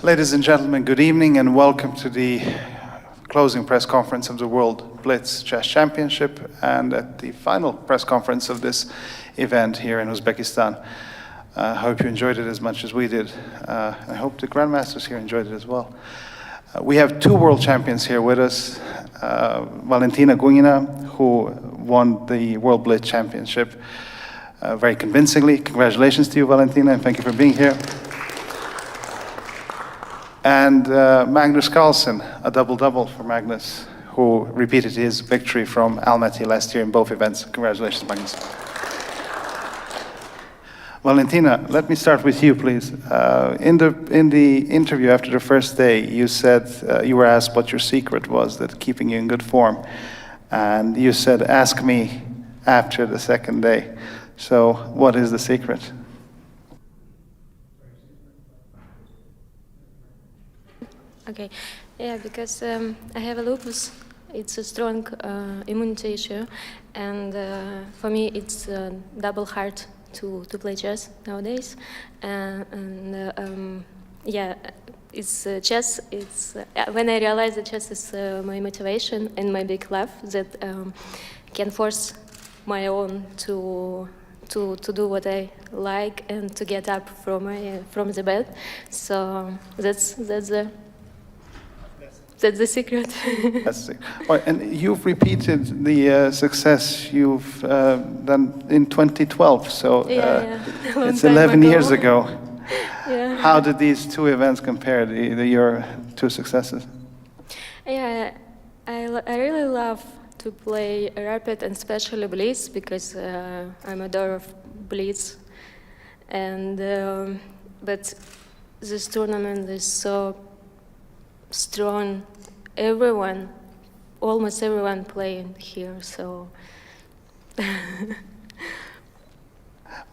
Ladies and gentlemen, good evening and welcome to the closing press conference of the World Blitz Chess Championship and at the final press conference of this event here in Uzbekistan. I hope you enjoyed it as much as we did. I hope the grandmasters here enjoyed it as well. We have two world champions here with us, Valentina Gunina, who won the World Blitz Championship very convincingly. Congratulations to you, Valentina, and thank you for being here. And Magnus Carlsen, a double-double for Magnus, who repeated his victory from Almaty last year in both events. Congratulations, Magnus. Valentina, let me start with you, please. In the interview after the first day, you said you were asked what your secret was that keeping you in good form. And you said, ask me after the second day. So what is the secret? Okay, yeah, because I have a lupus. It's a strong immunity issue, and for me it's double hard to play chess nowadays. Yeah, it's chess. It's when I realized that chess is my motivation and my big love that can force my own to do what I like and to get up from the bed. So that's the secret. That's it. And you've repeated the success you've done in 2012, so it's 11 years ago. Yeah. How did these two events compare, your two successes? Yeah, I really love to play rapid and especially Blitz because I'm a adorer of Blitz. And but this tournament is so strong. Almost everyone playing here, so. Well,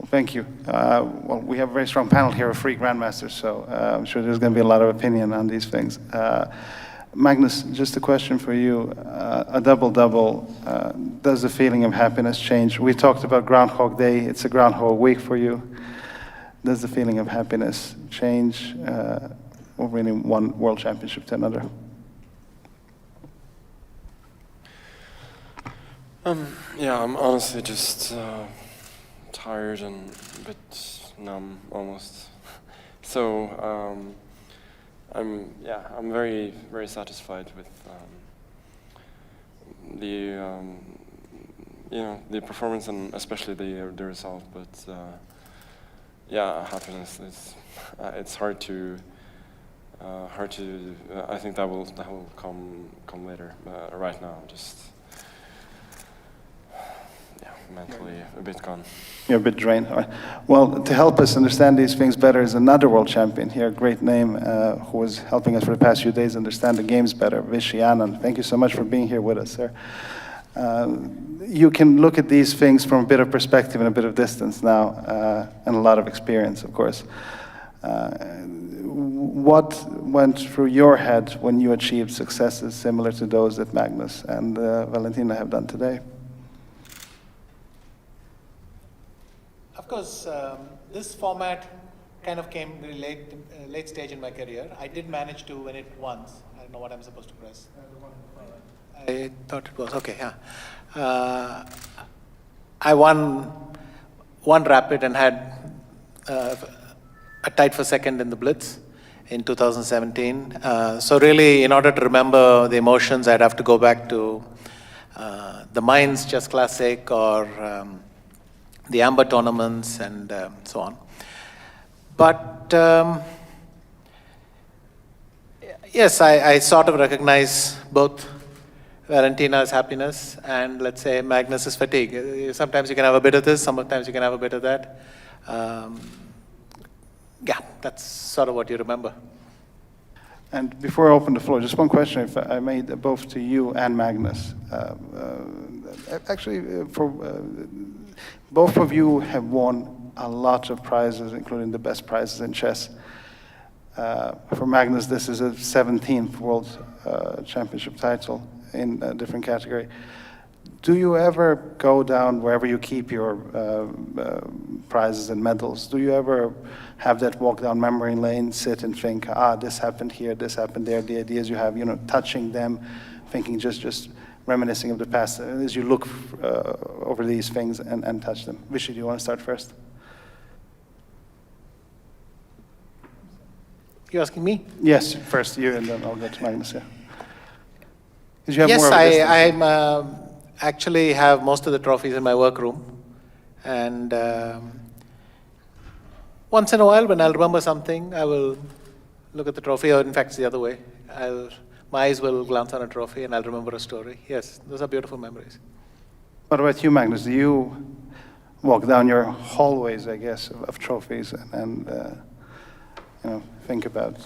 thank you. Well, we have a very strong panel here of three grandmasters, so I'm sure there's going to be a lot of opinion on these things. Magnus, just a question for you. A double-double, does the feeling of happiness change? We talked about Groundhog Day. It's a Groundhog Week for you. Does the feeling of happiness change over winning one world championship to another? Yeah, I'm honestly just tired and a bit numb almost. So I'm very satisfied with the performance and especially the result. But yeah, happiness is it's hard to. I think that will come later. Right now, just mentally a bit gone. You're a bit drained. All right. Well, to help us understand these things better is another world champion here, a great name, who is helping us for the past few days understand the games better, Vishy Anand. Thank you so much for being here with us, sir. You can look at these things from a bit of perspective and a bit of distance now, and a lot of experience, of course. What went through your head when you achieved successes similar to those that Magnus and Valentina have done today? Of course, this format kind of came really late stage in my career. I did manage to win it once. I don't know what I'm supposed to press. I thought it was okay. Yeah, I won one rapid and had a tied for second in the Blitz in 2017. So really, in order to remember the emotions, I'd have to go back to the Mainz Chess Classic or the Amber tournaments and so on. But yes, I sort of recognize both Valentina's happiness and, let's say, Magnus's fatigue. Sometimes you can have a bit of this, sometimes you can have a bit of that. Yeah, that's sort of what you remember. And before I open the floor, just one question, if I may, both to you and Magnus. Both of you have won a lot of prizes, including the best prizes in chess. For Magnus, this is a 17th World Championship title in a different category. Do you ever go down wherever you keep your prizes and medals? Do you ever have that walk down memory lane, sit and think, this happened here, this happened there, the ideas you have, touching them, thinking, just reminiscing of the past as you look over these things and touch them? Vishy, do you want to start first? You asking me? Yes, first you, and then I'll go to Magnus. Yeah. 'Cause you have Yes, more of a distance. I'm actually have most of the trophies in my workroom, and once in a while, when I'll remember something, I will look at the trophy, or in fact, it's the other way. My eyes will glance on a trophy, and I'll remember a story. Yes, those are beautiful memories. What about you, Magnus? Do you walk down your hallways, I guess, of trophies and think about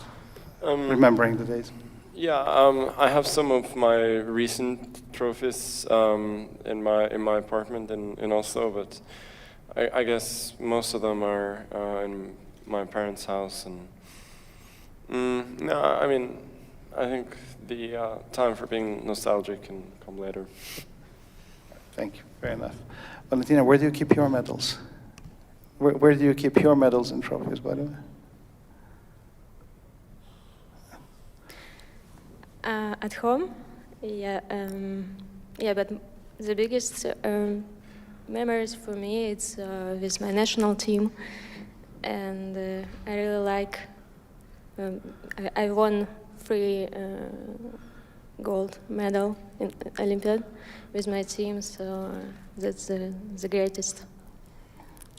remembering the days? Yeah, I have some of my recent trophies in my apartment in Oslo, but I guess most of them are in my parents' house. And no, I mean, I think the time for being nostalgic can come later. Thank you. Fair enough. Valentina, where do you keep your medals? Where do you keep your medals and trophies, by the way? At home, yeah, but the biggest memories for me it's with my national team, and I really like. I won 3 gold medal in Olympiad with my team, so that's the greatest.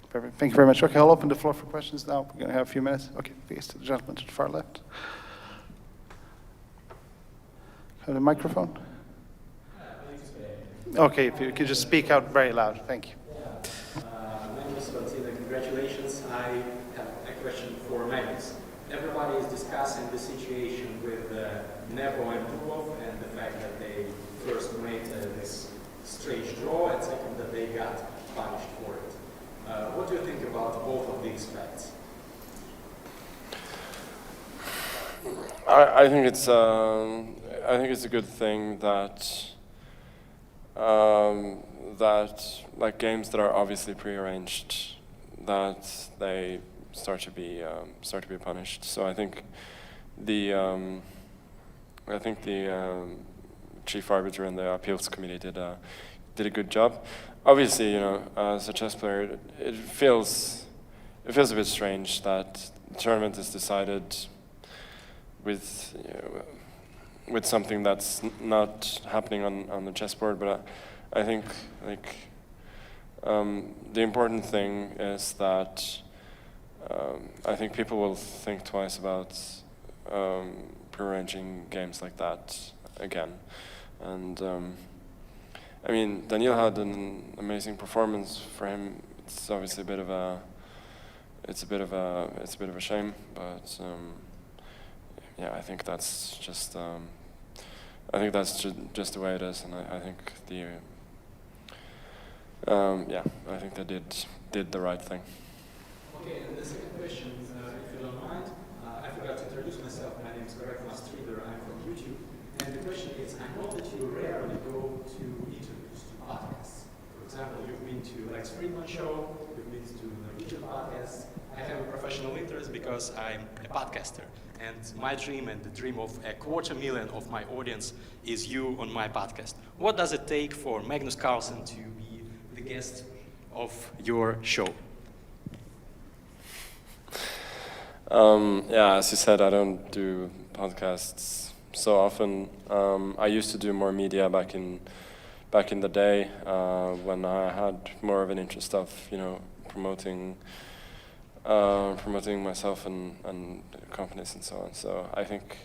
Perfect. Thank you very much. Okay, I'll open the floor for questions now. We're going to have a few minutes. Okay, please, to the gentleman to the far left. Have the microphone? Okay, if you could just speak out very loud. Thank you. Magnus, congratulations. I have a question for Magnus. Everybody is discussing the situation with Nepo and Dubov and the fact that they first made this strange draw and second that they got punished for it. What do you think about both of these facts? I think it's a good thing that like games that are obviously prearranged, that they start to be punished. So I think the chief arbiter and the appeals committee did a good job. Obviously, as a chess player, it feels a bit strange that the tournament is decided with something that's not happening on the chessboard. But I think the important thing is that I think people will think twice about prearranging games like that again. And I mean, Daniel had an amazing performance. For him, it's obviously a bit of a shame, but yeah, I think that's just the way it is, and I think I think they did the right thing. Okay, and the second question, if you don't mind, I forgot to introduce myself. My name is Magnus. I'm from YouTube, and the question is, I know that you rarely go to interviews, to podcasts. For example, you've been to Lex Friedman show, you've been to Norwegian podcasts. I have a professional interest because I'm a podcaster, and my dream and the dream of 250,000 of my audience is you on my podcast. What does it take for Magnus Carlsen to be the guest of your show? Yeah, as you said, I don't do podcasts so often. I used to do more media back in the day when I had more of an interest of promoting myself and companies and so on. So I think,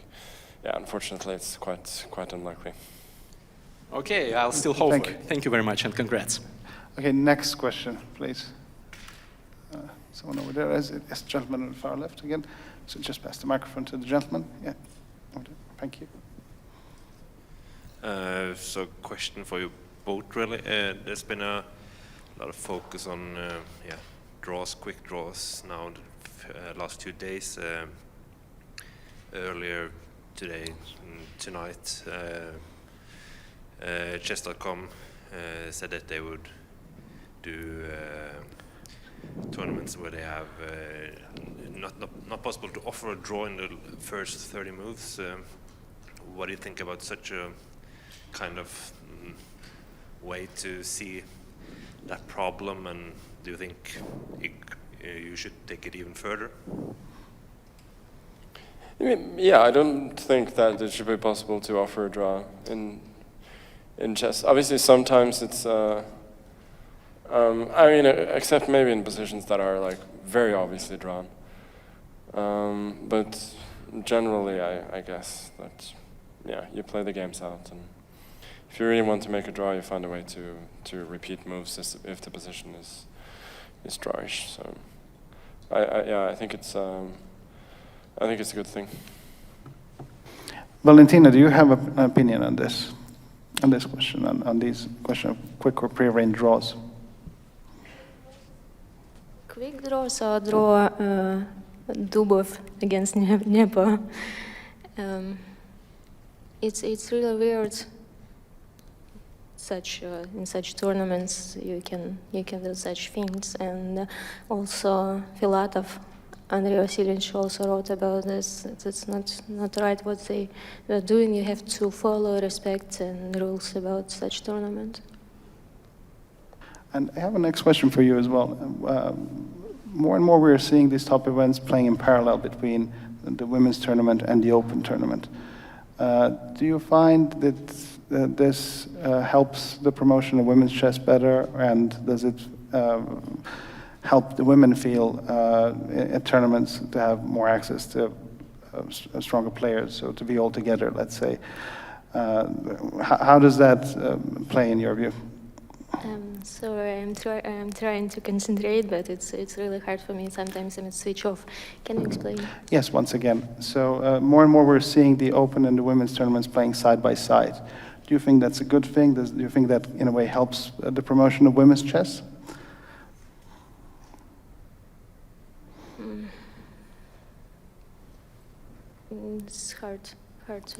yeah, unfortunately, it's quite unlikely. Okay, I'll still hope for it. Thank you very much, and congrats. Okay, next question, please. Someone over there. Yes, gentleman on the far left again. So just pass the microphone to the gentleman. Yeah. Over there. Thank you. So question for you both, really. There's been a lot of focus on draws, quick draws now the last 2 days. Earlier today, tonight, chess.com said that they would do tournaments where they have not possible to offer a draw in the first 30 moves. What do you think about such a kind of way to see that problem, and do you think you should take it even further? Yeah, I don't think that it should be possible to offer a draw in chess. Obviously, sometimes it's, I mean, except maybe in positions that are like very obviously drawn. But generally, I guess that, yeah, you play the games out, and if you really want to make a draw, you find a way to repeat moves if the position is drawish. So, yeah, I think it's a good thing. Valentina, do you have an opinion on this question, on these question of quick or prearranged draws? Quick draws or draw Dubov against Nepo. It's really weird. In such tournaments, you can do such things, and also Filatov, Andrei Vasilievich also wrote about this. It's not right what they were doing. You have to follow respect and rules about such tournament. And I have a next question for you as well. More and more we're seeing these top events playing in parallel between the women's tournament and the open tournament. Do you find that this helps the promotion of women's chess better, and does it help the women feel at tournaments to have more access to stronger players, so to be all together, let's say? How does that play in your view? Sorry, I'm trying to concentrate, but it's really hard for me. Sometimes I switch off. Can you explain? Yes, once again. So more and more we're seeing the open and the women's tournaments playing side by side. Do you think that's a good thing? Do you think that in a way helps the promotion of women's chess? It's hard to.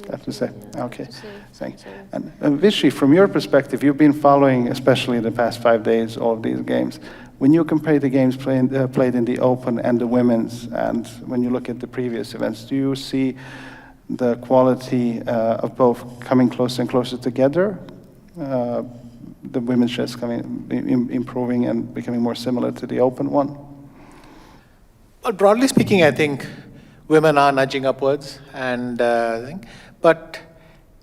Have to say. Yeah, Okay. to say. Thanks. Sorry. And Vichy, from your perspective, you've been following, especially the past 5 days, all of these games. When you compare the games played in the open and the women's, and when you look at the previous events, do you see the quality of both coming closer and closer together? The women's chess improving and becoming more similar to the open one? Well, broadly speaking, I think women are nudging upwards, and but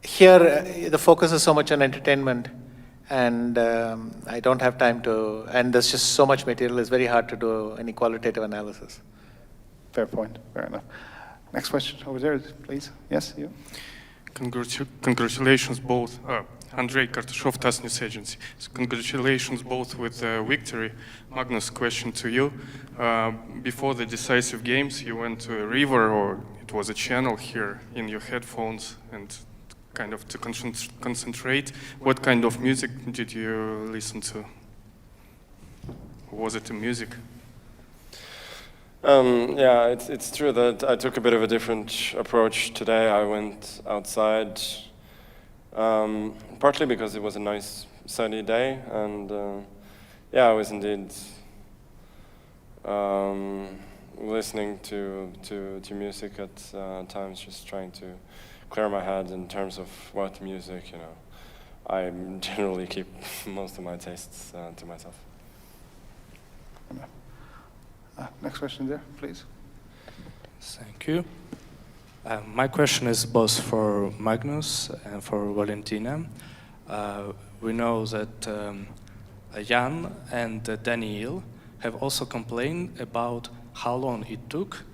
here the focus is so much on entertainment, and I don't have time to, and there's just so much material, it's very hard to do any qualitative analysis. Fair point, fair enough. Next question over there, please. Yes, you. Congratulations both. Andrei Kartashov, TASS News Agency. So congratulations both with victory. Magnus, question to you. Before the decisive games, you went to a river, or it was a channel here in your headphones, and kind of to concentrate. What kind of music did you listen to? Was it music? Yeah, it's true that I took a bit of a different approach today. I went outside, partly because it was a nice sunny day, and yeah, I was indeed listening to music at times, just trying to clear my head in terms of what music, you know. I generally keep most of my tastes to myself. Next question there, please. Thank you. My question is both for Magnus and for Valentina. We know that Jan and Daniil have also complained about how long it took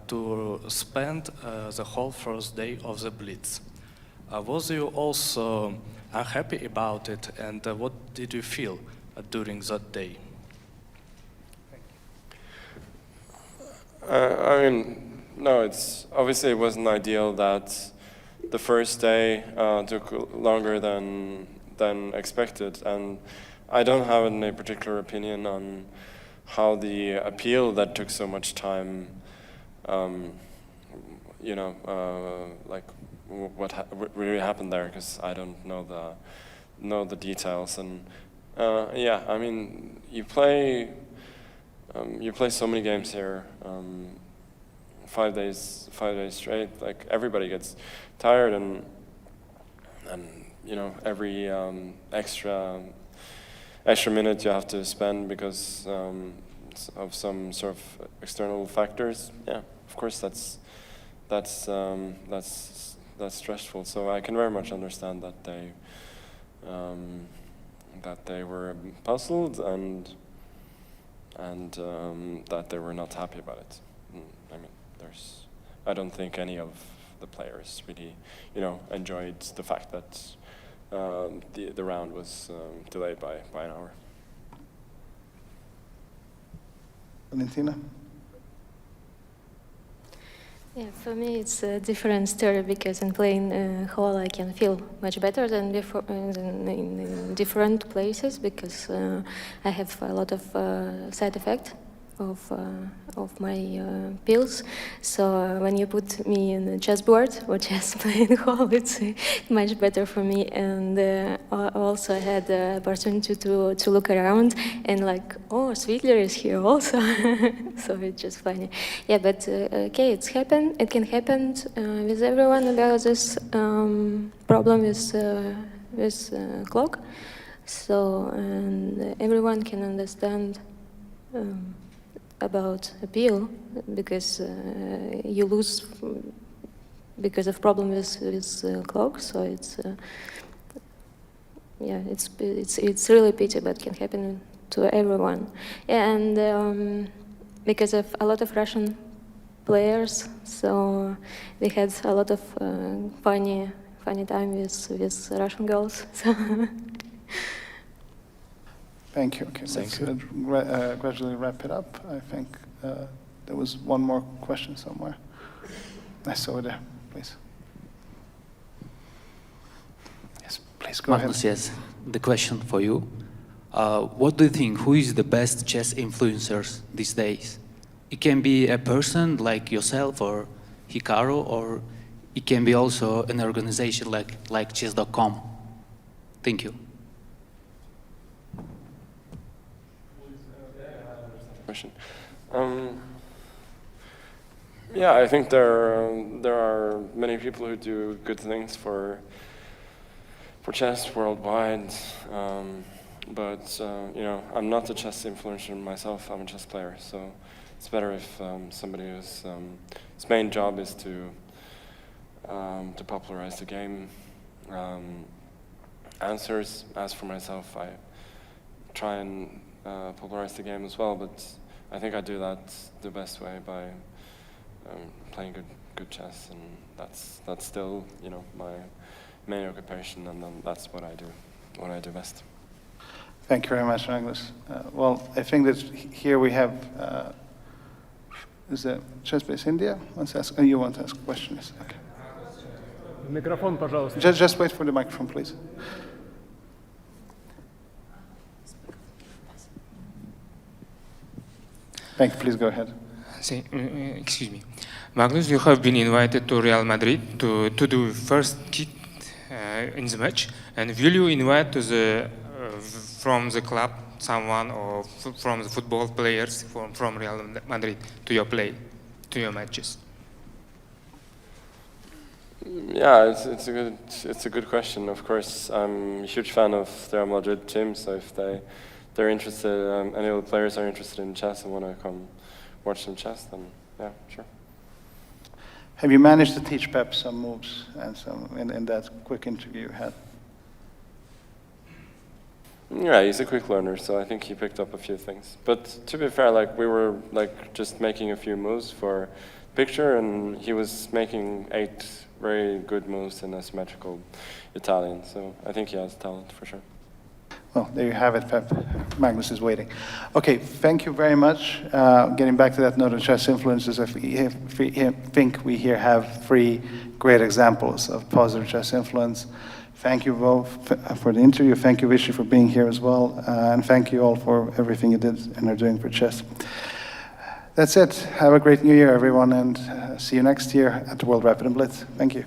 to spend the whole first day of the Blitz. Was you also unhappy about it, and what did you feel during that day? I mean, no, it's obviously it wasn't ideal that the first day took longer than expected, and I don't have any particular opinion on how the appeal that took so much time, like what really happened there, because I don't know know the details. And yeah, I mean, you play so many games here, 5 days straight. Like everybody gets tired, and you know, every extra minute you have to spend because of some sort of external factors. Yeah, of course that's stressful. So I can very much understand that they were puzzled and that they were not happy about it. I mean, I don't think any of the players really, you know, enjoyed the fact that the round was delayed by an hour. Valentina? Yeah, for me it's a different story because in playing hall I can feel much better than before than in different places because I have a lot of side effect of my pills. So when you put me in a chessboard or chess playing hall, it's much better for me. And also I had the opportunity to look around and like, oh, Sweetler is here also. So it's just funny. Yeah, but okay, it can happen with everyone about this problem with clock. So and everyone can understand about a pill because you lose because of problem with clock. So it's yeah, it's really pity, but can happen to everyone. Yeah, and because of a lot of Russian players, so we had a lot of funny time with Russian girls. So. Thank you. Okay, let's gradually wrap it up. I think there was one more question somewhere. I saw it there, please. Yes, please go Magnus, ahead. yes, the question for you. What do you think, who is the best chess influencers these days? It can be a person like yourself or Hikaru, or it can be also an organization like chess.com. Thank you. Question. Yeah, I think there are many people who do good things for chess worldwide, but you know, I'm not a chess influencer myself. I'm a chess player, so it's better if somebody whose main job is to popularize the game answers. As for myself, I try and popularize the game as well, but I think I do that the best way by playing good chess, and that's still, you know, my main occupation, and then that's what I do best. Thank you very much, Magnus. Well, I think that here we have is it chessbaseindia? You want to ask questions? Okay. Микрофон, пожалуйста. Just wait for the microphone, please. Thank you. Please go ahead. Excuse me. Magnus, you have been invited to Real Madrid to do first kick in the match, and will you invite to the from the club someone or from the football players from Real Madrid to your matches? Yeah, it's a good question. Of course, I'm a huge fan of the Real Madrid team, so if they're interested, any of the players are interested in chess and want to come watch some chess, then yeah, sure. Have you managed to teach Pep some moves and some in that quick interview you had? Yeah, he's a quick learner, so I think he picked up a few things. But to be fair, like we were like just making a few moves for picture, and he was making 8 very good moves in a symmetrical Italian. So I think he has talent for sure. Well, there you have it, Pep. Magnus is waiting. Okay, thank you very much. Getting back to that note of chess influences, I think we here have 3 great examples of positive chess influence. Thank you both for the interview. Thank you, Vishy, for being here as well. And thank you all for everything you did and are doing for chess. That's it. Have a great new year, everyone, and see you next year at the World Rapid and Blitz. Thank you.